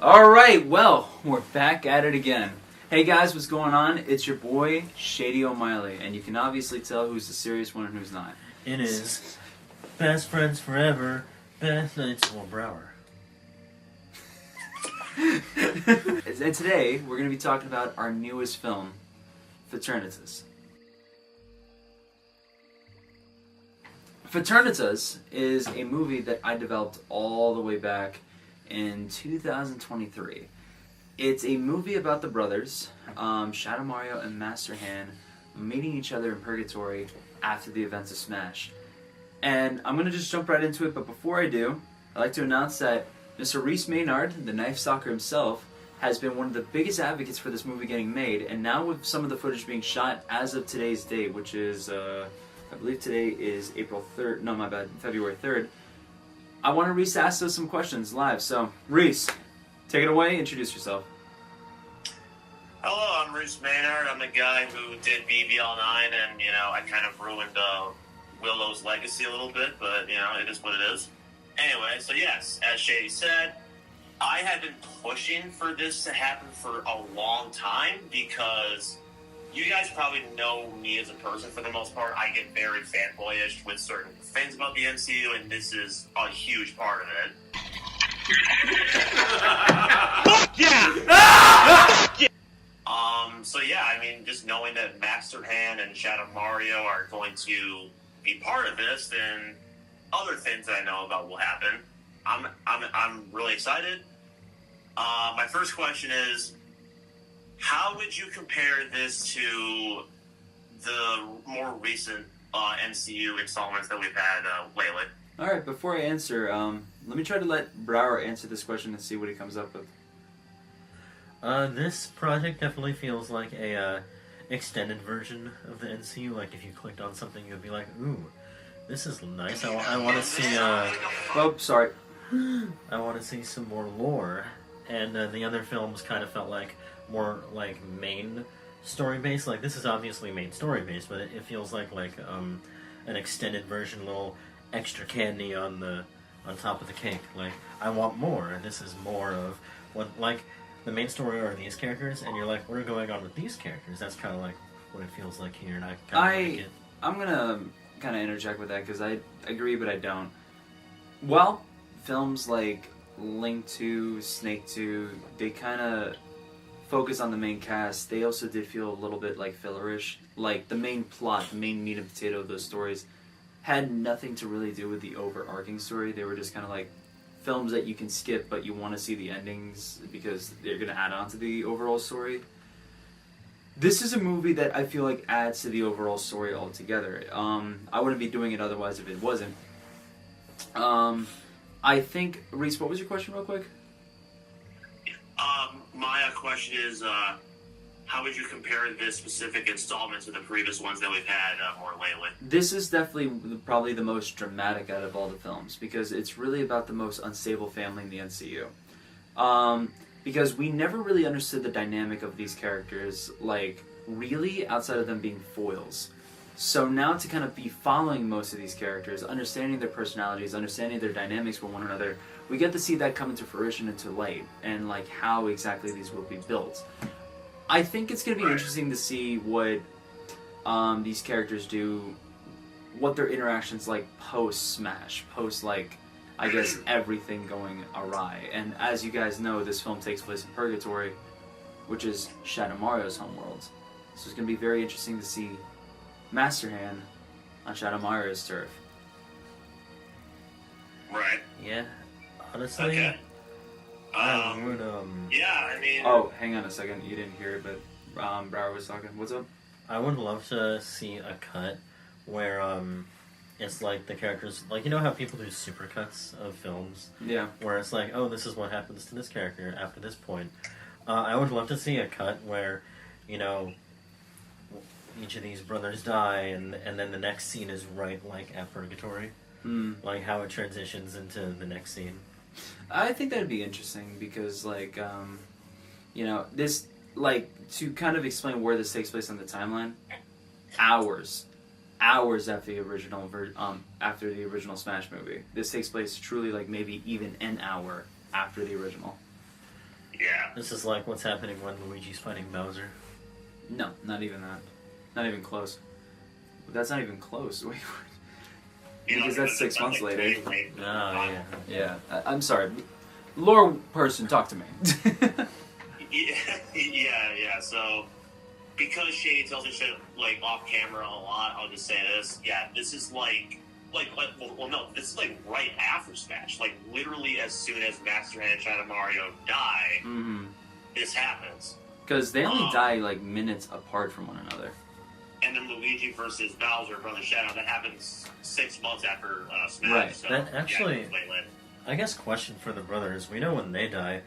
Alright, well, we're back at it again. Hey guys, what's going on? It's your boy, Shady O'Malley, and you can obviously tell who's the serious one and who's not. It is Best Friends Forever, Best Nights of Brower. And today, we're going to be talking about our newest film, Fraternitas. Fraternitas is a movie that I developed all the way back in 2023. It's a movie about the brothers, Shadow Mario and Master Hand, meeting each other in Purgatory after the events of Smash. And I'm going to just jump right into it, but before I do, I'd like to announce that Mr. Reese Maynard, the knife stalker himself, has been one of the biggest advocates for this movie getting made, and now with some of the footage being shot as of today's date, which is, I believe today is February 3rd, I want Reese to ask us some questions live. So, Reese, take it away, introduce yourself. Hello, I'm Reese Maynard. I'm the guy who did BBL9, and, I kind of ruined Willow's legacy a little bit, but, it is what it is. Anyway, so yes, as Shady said, I had been pushing for this to happen for a long time because you guys probably know me as a person for the most part. I get very fanboyish with certain things about the MCU, and this is a huge part of it. Fuck yeah! Fuck yeah! So yeah, just knowing that Master Hand and Shadow Mario are going to be part of this, then other things that I know about will happen. I'm really excited. My first question is, how would you compare this to the more recent MCU installments that we've had lately? Alright, before I answer, let me try to let Brower answer this question and see what he comes up with. This project definitely feels like a extended version of the MCU. Like, if you clicked on something, you'd be like, ooh, this is nice. I want to see, Oh, sorry. I want to see some more lore. And the other films kind of felt like more like main story based. Like, this is obviously main story based, but it feels like an extended version, little extra candy on top of the cake. Like, I want more, and this is more of what, like, the main story are these characters, and you're like, what are going on with these characters? That's kind of like what it feels like here, and I kind of like it. I'm gonna kind of interject with that because I agree, but I don't. Well, films like Link 2, Snake 2, they kind of focus on the main cast. They also did feel a little bit like fillerish. Like, the main plot, the main meat and potato of those stories had nothing to really do with the overarching story. They were just kind of like films that you can skip, but you want to see the endings because they're going to add on to the overall story. This is a movie that I feel like adds to the overall story altogether. I wouldn't be doing it otherwise if it wasn't. I think, Reese, what was your question real quick? My question is, how would you compare this specific installment to the previous ones that we've had more lately? This is definitely probably the most dramatic out of all the films because it's really about the most unstable family in the MCU. Because we never really understood the dynamic of these characters, like, really, outside of them being foils. So now to kind of be following most of these characters, understanding their personalities, understanding their dynamics with one another, we get to see that come into fruition, into light, and like how exactly these will be built. I think it's going to be interesting to see what these characters do, what their interactions like post-Smash, post, like, I guess, everything going awry. And as you guys know, this film takes place in Purgatory, which is Shadow Mario's homeworld. So it's going to be very interesting to see Master Hand on Shadow Mario's turf. Right. Yeah, honestly. Okay. I would, Yeah, Oh, hang on a second. You didn't hear it, but Brower was talking. What's up? I would love to see a cut where, it's like the characters, like, you know how people do supercuts of films? Yeah. Where it's like, oh, this is what happens to this character after this point. I would love to see a cut where, each of these brothers die, and then the next scene is right, like, at Purgatory. Like, how it transitions into the next scene. I think that'd be interesting because, like, this, like, to kind of explain where this takes place on the timeline, hours after the original Smash movie. This takes place truly, like, maybe even an hour after the original. Yeah. This is like what's happening when Luigi's fighting Bowser. No, not even that. Not even close. That's not even close. Wait, because that's 6 months later. Late. Oh, yeah. Yeah, I'm sorry. Lore person, talk to me. Yeah. So, because Shady tells her shit like off camera a lot, I'll just say this. Yeah, this is this is like right after Smash. Like literally, as soon as Master Hand and Shadow Mario die, this happens. Because they only die like minutes apart from one another. And then Luigi versus Bowser, Brother Shadow, that happens 6 months after Smash. Right. So, That actually, yeah, late. I guess question for the brothers. We know when they die.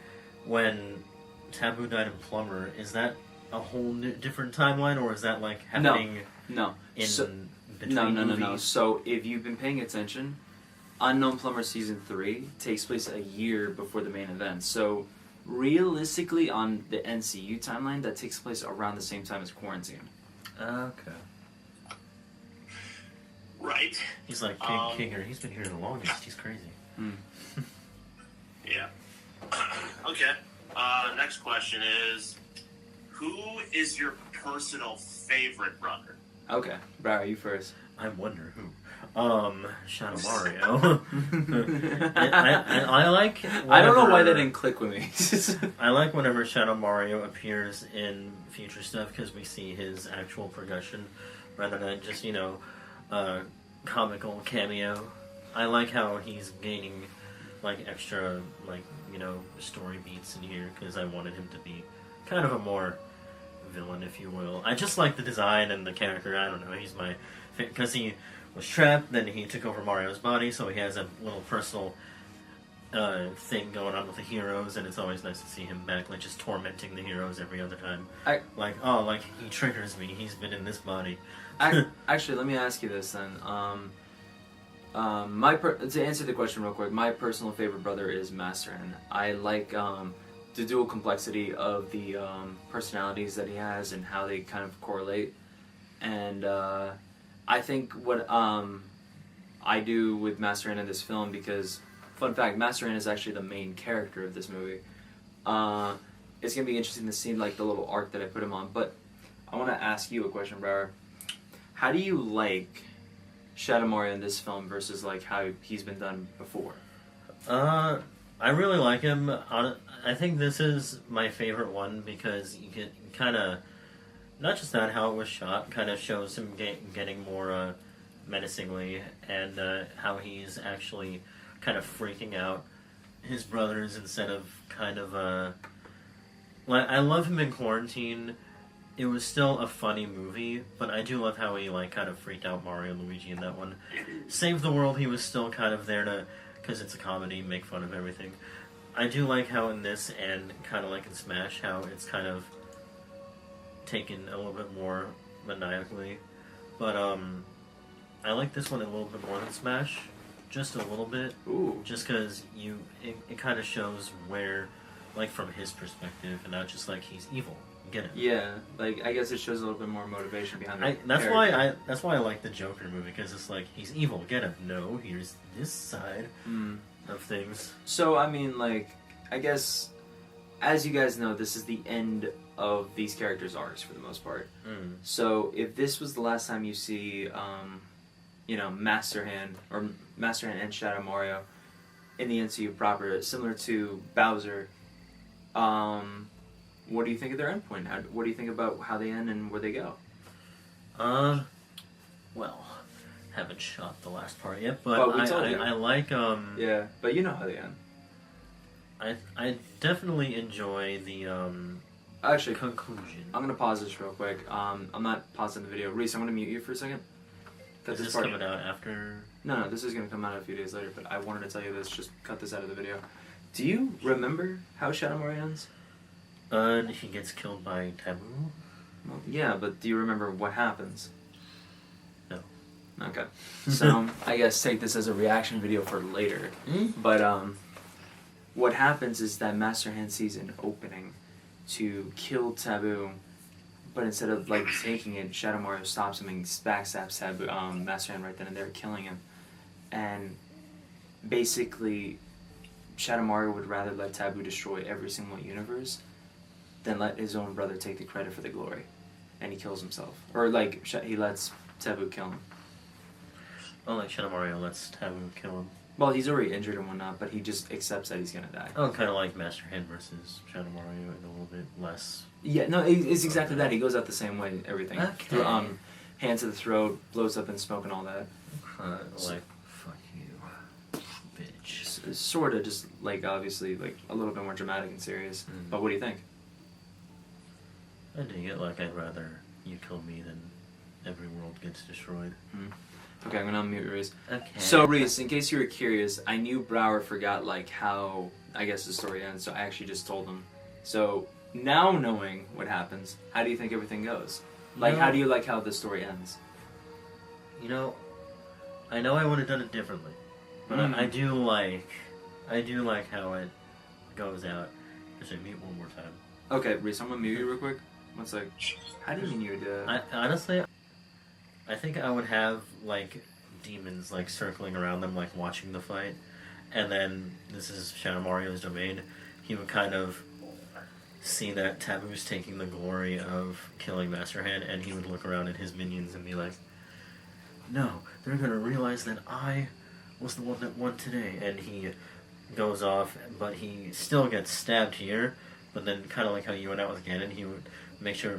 When Taboo died in Plumber, is that a whole different timeline, or is that like happening No. in between No. movies? So if you've been paying attention, Unknown Plumber Season 3 takes place a year before the main event. So realistically, on the NCU timeline, that takes place around the same time as Quarantine. Okay. Right. He's like Kinger. He's been here the longest. He's crazy. Yeah. Okay. Next question is, who is your personal favorite brother? Okay, Barry, you first. I wonder who. Shadow Mario. I like. I don't know why that didn't click with me. I like whenever Shadow Mario appears in future stuff because we see his actual progression rather than just comical cameo. I like how he's gaining like extra story beats in here because I wanted him to be kind of a more villain, if you will. I just like the design and the character. I don't know. He's my because he was trapped, then he took over Mario's body, so he has a little personal thing going on with the heroes, and it's always nice to see him back, like just tormenting the heroes every other time. He triggers me. He's been in this body. Actually, let me ask you this then. To answer the question real quick, my personal favorite brother is Master Hand. I like the dual complexity of the personalities that he has and how they kind of correlate. And I think what I do with Master Hand in this film, because, fun fact, Master Hand is actually the main character of this movie. It's going to be interesting to see like the little arc that I put him on. But I want to ask you a question, Brower. How do you like Shadow Mario in this film versus like how he's been done before? I really like him. I think this is my favorite one because you get kind of, not just that, how it was shot kind of shows him getting more menacingly, and how he's actually kind of freaking out his brothers instead of kind of I love him in Quarantine. It was still a funny movie, but I do love how he like kind of freaked out Mario and Luigi in that one. Save the World, he was still kind of there to, because it's a comedy, make fun of everything. I do like how in this, and kind of like in Smash, how it's kind of taken a little bit more maniacally. But I like this one a little bit more than Smash, just a little bit. Ooh. Just because it kind of shows where, like from his perspective, and not just like he's evil. Get it? Yeah, like I guess it shows a little bit more motivation behind the that's character. why I like the Joker movie, because it's like he's evil. Get it? No, here's this side of things. So I mean, like, I guess as you guys know, this is the end of these characters' arcs for the most part. So if this was the last time you see, Master Hand and Shadow Mario in the MCU proper, similar to Bowser, what do you think of their endpoint? What do you think about how they end and where they go? Well, haven't shot the last part yet, but I like Yeah, but you know how they end. I definitely enjoy the Actually, conclusion. I'm gonna pause this real quick. I'm not pausing the video. Reese, I'm gonna mute you for a second. Is this coming out after? No, this is gonna come out a few days later. But I wanted to tell you this. Just cut this out of the video. Do you remember how Shadow Mario ends? He gets killed by Taboo. Well, yeah, but do you remember what happens? No. Okay. So I guess take this as a reaction video for later. But what happens is that Master Hand sees an opening to kill Taboo, but instead of like taking it, Shadow Mario stops him and backstabs Taboo, Master Hand right then and there, killing him. And basically, Shadowmaru would rather let Taboo destroy every single universe than let his own brother take the credit for the glory. And he kills himself. Or, like, he lets Taboo kill him. Oh, like Shadowmaru lets Taboo kill him. Well, he's already injured and whatnot, but he just accepts that he's gonna die. Oh, kind of like Master Hand versus Shadowmaru, and a little bit less. Yeah, no, it's exactly that. He goes out the same way, everything. Okay. Hand to the throat, blows up in smoke and all that. Like, fuck you, bitch. Sort of, just, like, obviously, like, a little bit more dramatic and serious. But what do you think? I dig it. Like, I'd rather you kill me than every world gets destroyed. Okay, I'm gonna unmute Reese. Okay. So, Reese, in case you were curious, I knew Brower forgot, like, how, I guess, the story ends, so I actually just told him. So, now knowing what happens, how do you think everything goes? Like, how do you like how the story ends? You know, I know I would have done it differently, but I do like how it goes out. Actually, mute one more time. Okay, Reese, I'm gonna mute you real quick. One sec. How do you mean you would, honestly, I think I would have, like, demons, like, circling around them, like, watching the fight. And then, this is Shadowmaru's domain. He would kind of see that Taboo's taking the glory of killing Master Hand, and he would look around at his minions and be like, no, they're gonna realize that I was the one that won today. And he goes off, but he still gets stabbed here. But then, kind of like how you went out with Ganon, he would make sure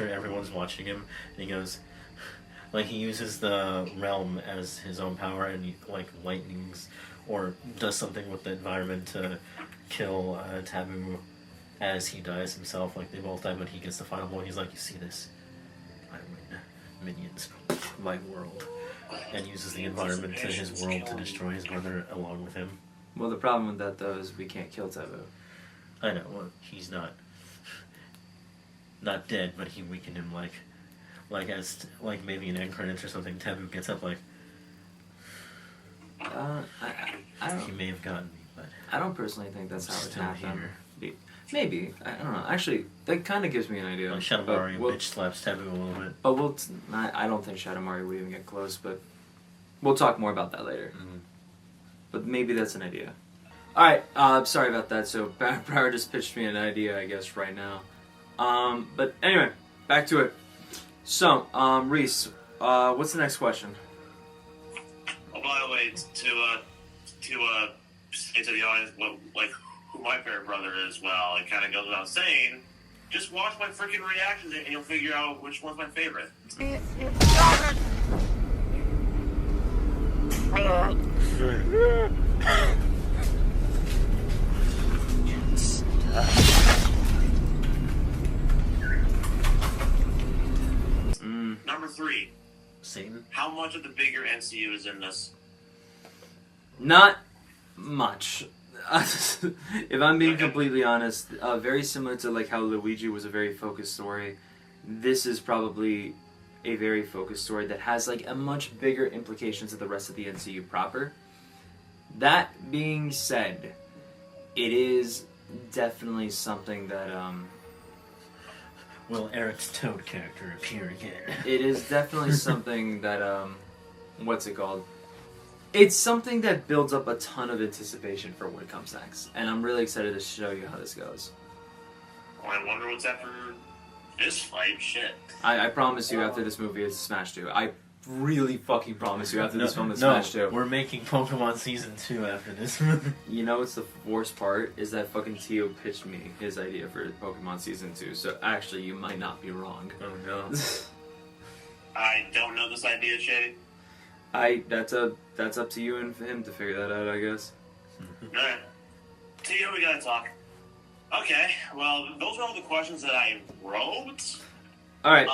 everyone's watching him, and he goes, like, he uses the realm as his own power, and he, like, lightnings or does something with the environment to kill Taboo as he dies himself. Like, they both die, but he gets the final blow. He's like, you see this? I win. Minions. My world. And uses the environment to his world to destroy his brother along with him. Well, the problem with that, though, is we can't kill Taboo. I know. Well, he's not dead, but he weakened him, like maybe in end credits or something. Taboo gets up, like, I don't... He may have gotten me, but I don't personally think that's how it still happened. here. Maybe. I don't know. Actually, that kind of gives me an idea. Like, Shadowmaru bitch slaps Taboo a little bit. But I don't think Shadowmaru would even get close, but we'll talk more about that later. But maybe that's an idea. Alright, sorry about that. So, Brower just pitched me an idea, I guess, right now. But anyway, back to it. So, Reese, what's the next question? Oh, by the way, to say to the audience who my favorite brother is, well, it kind of goes without saying, just watch my freaking reactions and you'll figure out which one's my favorite. Number 3. Satan? How much of the bigger MCU is in this? Not much. If I'm being completely honest, very similar to like how Luigi was a very focused story, this is probably a very focused story that has like a much bigger implication to the rest of the MCU proper. That being said, it is definitely something that Will Eric's Toad character appear again? It is definitely something that what's it called? It's something that builds up a ton of anticipation for what comes next, and I'm really excited to show you how this goes. Well, I wonder what's after this fight. Shit. I promise you, after this movie, it's Smash 2. I really fucking promise you, after this film, it's Smash 2. We're making Pokemon Season 2 after this movie. You know what's the worst part? Is that fucking Tio pitched me his idea for Pokemon Season 2, so actually, you might not be wrong. Oh no. I don't know this idea, Shady. That's up to you and him to figure that out, I guess. Alright. Tio, we gotta talk. Okay, well, those are all the questions that I wrote. Alright.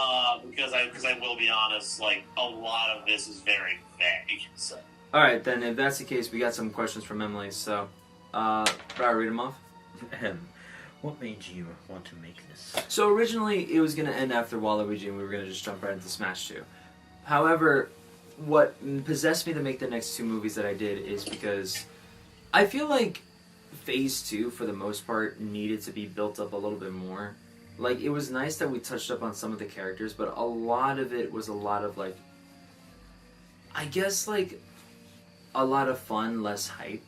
Because I will be honest, like, a lot of this is very vague. So. Alright, then if that's the case, we got some questions from Emily, so, Brian, read them off. What made you want to make this? So originally, it was going to end after Waluigi, and we were going to just jump right into Smash 2. However, what possessed me to make the next 2 movies that I did is because I feel like Phase 2, for the most part, needed to be built up a little bit more. Like, it was nice that we touched up on some of the characters, but a lot of it was a lot of, like, I guess, like, a lot of fun, less hype.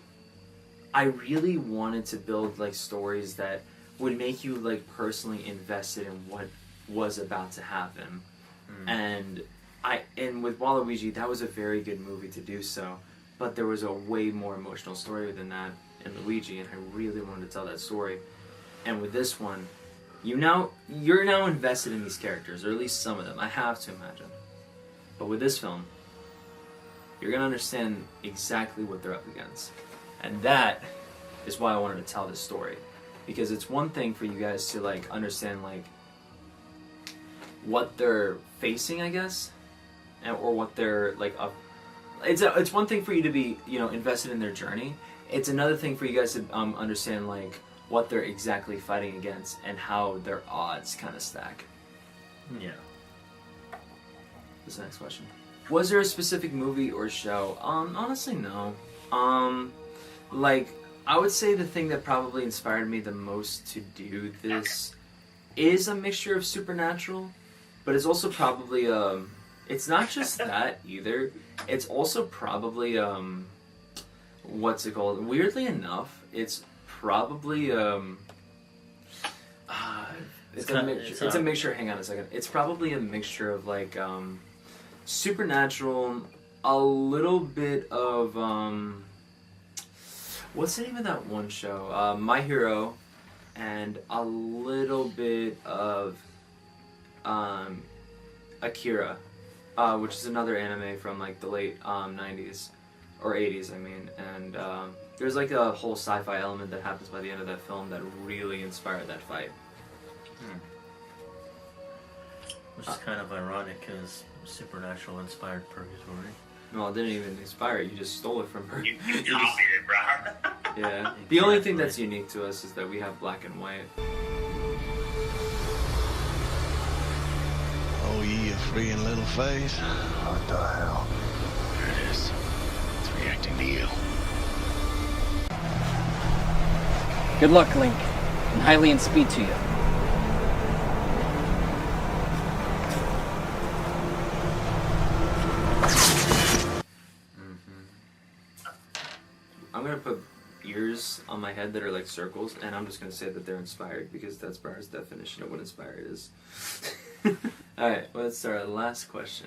I really wanted to build like stories that would make you like personally invested in what was about to happen. And with Waluigi, that was a very good movie to do so, but there was a way more emotional story than that in Luigi, and I really wanted to tell that story. And with this one, you're now invested in these characters, or at least some of them. I have to imagine. But with this film, you're gonna understand exactly what they're up against, and that is why I wanted to tell this story, because it's one thing for you guys to like understand like what they're facing, I guess, or what they're like up. It's one thing for you to be invested in their journey. It's another thing for you guys to understand like what they're exactly fighting against and how their odds kind of stack. Yeah. This next question. Was there a specific movie or show? Honestly, no. Like, I would say the thing that probably inspired me the most to do this is a mixture of supernatural, but it's also probably, it's not just that either. It's also probably, what's it called? Weirdly enough, it's probably, it's a mixture, hang on a second. It's probably a mixture of, like, supernatural, a little bit of, what's the name of that one show? My Hero, and a little bit of, Akira, which is another anime from, like, the late, 90s, or 80s, I mean, and, there's, like, a whole sci-fi element that happens by the end of that film that really inspired that fight. Which is kind of ironic, because Supernatural inspired Purgatory. No, it didn't even inspire it. You just stole it from her. You copied it, bro. Yeah. Exactly. The only thing that's unique to us is that we have black and white. Oh, ye freeing little face. What the hell? There it is. It's reacting to you. Good luck, Link, and Hylian speed to you. I'm gonna put ears on my head that are like circles, and I'm just gonna say that they're inspired because that's Bar's definition of what inspired is. Alright, well, let's start our last question.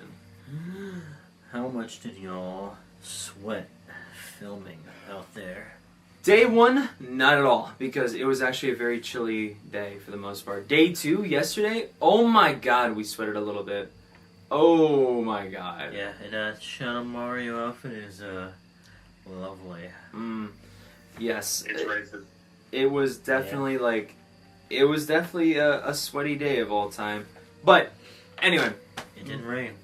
How much did y'all sweat filming out there? Day 1, not at all, because it was actually a very chilly day for the most part. Day 2, yesterday, oh my god, we sweated a little bit. Oh my god. Yeah, and that Shadow Mario outfit is lovely. Yes. It's racist. It was definitely a sweaty day of all time. But anyway, It didn't rain.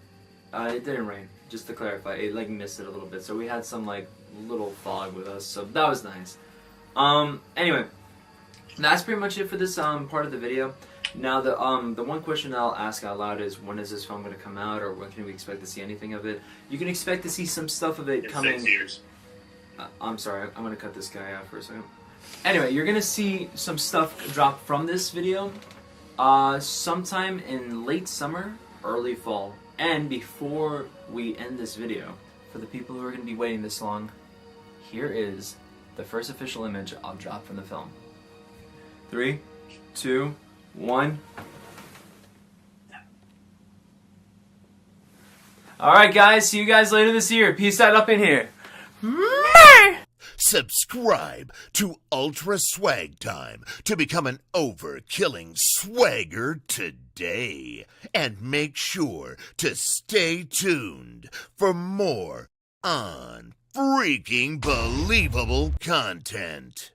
it didn't rain. Just to clarify, it like missed it a little bit, so we had some like little fog with us, so that was nice. Anyway, that's pretty much it for this part of the video. Now the one question that I'll ask out loud is, when is this film going to come out, or when can we expect to see anything of it? You can expect to see some stuff of it In coming. 6 years. I'm sorry, I'm gonna cut this guy out for a second. Anyway, you're gonna see some stuff drop from this video sometime in late summer, early fall. And before we end this video, for the people who are gonna be waiting this long, here is the first official image I'll drop from the film. 3, 2, 1. Alright guys, see you guys later this year. Peace out up in here. Subscribe to Ultra Swag Time to become an overkilling swagger today. And make sure to stay tuned for more on freaking believable content.